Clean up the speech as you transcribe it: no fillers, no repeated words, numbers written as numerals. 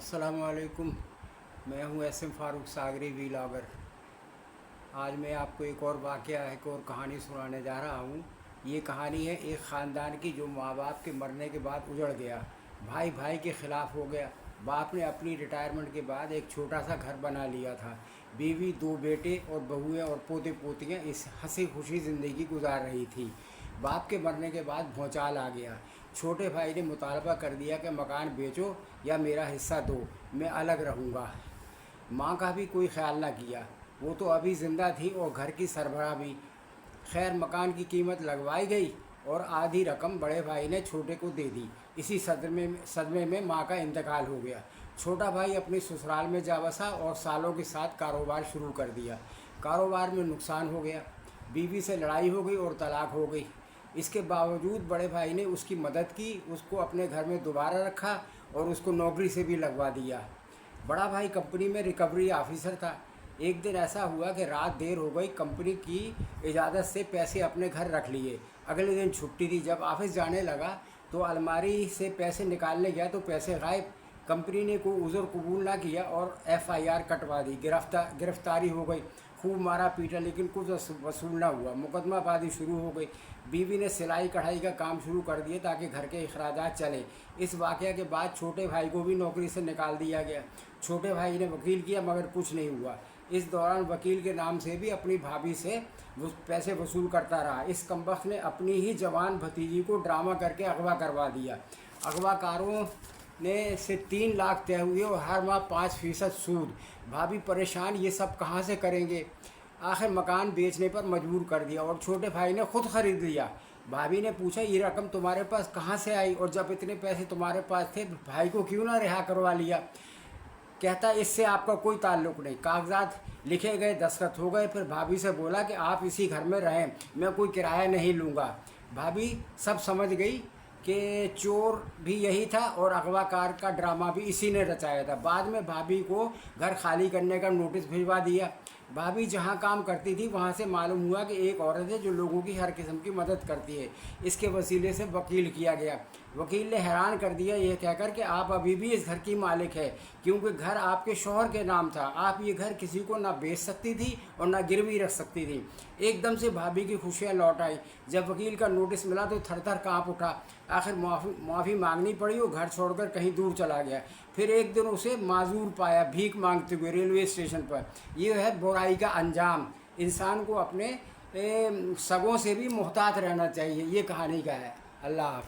अस्सलाम वालेकुम। मैं हूँ एस एम फ़ारूक सागरी व्लॉगर। आज मैं आपको एक और वाक़या एक और कहानी सुनाने जा रहा हूँ। ये कहानी है एक ख़ानदान की जो माँ बाप के मरने के बाद उजड़ गया, भाई भाई के ख़िलाफ़ हो गया। बाप ने अपनी रिटायरमेंट के बाद एक छोटा सा घर बना लिया था। बीवी, दो बेटे और बहुएँ और पोते पोतियाँ इस हंसी खुशी ज़िंदगी गुजार रही थी। बाप के मरने के बाद भौचाल आ गया। छोटे भाई ने मुतालबा कर दिया कि मकान बेचो या मेरा हिस्सा दो, मैं अलग रहूँगा। माँ का भी कोई ख्याल ना किया, वो तो अभी ज़िंदा थी और घर की सरबराह भी। खैर, मकान की कीमत लगवाई गई और आधी रकम बड़े भाई ने छोटे को दे दी। इसी सदमे में माँ का इंतकाल हो गया। छोटा भाई अपने ससुराल में जा बसा और सालों के साथ कारोबार शुरू कर दिया। कारोबार में नुकसान हो गया, बीवी से लड़ाई हो गई और तलाक हो गई। इसके बावजूद बड़े भाई ने उसकी मदद की, उसको अपने घर में दोबारा रखा और उसको नौकरी से भी लगवा दिया। बड़ा भाई कंपनी में रिकवरी ऑफिसर था। एक दिन ऐसा हुआ कि रात देर हो गई, कंपनी की इजाज़त से पैसे अपने घर रख लिए। अगले दिन छुट्टी थी। जब ऑफिस जाने लगा तो अलमारी से पैसे निकालने गया तो पैसे गायब। कंपनी ने कोई उज़र कबूल ना किया और FIR कटवा दी। गिरफ्तारी हो गई। खूब मारा पीटा लेकिन कुछ वसूल ना हुआ। मुकदमाबाजी शुरू हो गई। बीवी ने सिलाई कढ़ाई का काम शुरू कर दिया ताकि घर के अखराजात चले। इस वाक़े के बाद छोटे भाई को भी नौकरी से निकाल दिया गया। छोटे भाई ने वकील किया मगर कुछ नहीं हुआ। इस दौरान वकील के नाम से भी अपनी भाभी से पैसे वसूल करता रहा। इस कमबख्त ने अपनी ही जवान भतीजी को ड्रामा करके अगवा करवा दिया। अगवाकारों ने से 3 लाख तय हुए और हर माह 5% सूद। भाभी परेशान, ये सब कहाँ से करेंगे। आखिर मकान बेचने पर मजबूर कर दिया और छोटे भाई ने खुद ख़रीद लिया। भाभी ने पूछा, ये रकम तुम्हारे पास कहाँ से आई और जब इतने पैसे तुम्हारे पास थे भाई को क्यों ना रिहा करवा लिया। कहता, इससे आपका कोई ताल्लुक़ नहीं। कागजात लिखे गए, दस्तखत हो गए। फिर भाभी से बोला कि आप इसी घर में रहें, मैं कोई किराया नहीं लूँगा। भाभी सब समझ गई कि चोर भी यही था और अगवाकार का ड्रामा भी इसी ने रचाया था। बाद में भाभी को घर खाली करने का नोटिस भिजवा दिया। भाभी जहाँ काम करती थी वहाँ से मालूम हुआ कि एक औरत है जो लोगों की हर किस्म की मदद करती है। इसके वसीले से वकील किया गया। वकील ने हैरान कर दिया यह कहकर कि आप अभी भी इस घर की मालिक है, क्योंकि घर आपके शौहर के नाम था। आप ये घर किसी को ना बेच सकती थी और ना गिरवी रख सकती थी। एकदम से भाभी की खुशियाँ लौट आई। जब वकील का नोटिस मिला तो थर थर काँप उठा। आखिर माफ़ी मांगनी पड़ी और घर छोड़कर कहीं दूर चला गया। फिर एक दिन उसे माजूर पाया भीख मांगते हुए रेलवे स्टेशन पर। ये है बुराई का अंजाम। इंसान को अपने सगों से भी मुहतात रहना चाहिए। ये कहानी का है। अल्लाह हाफ़िज़।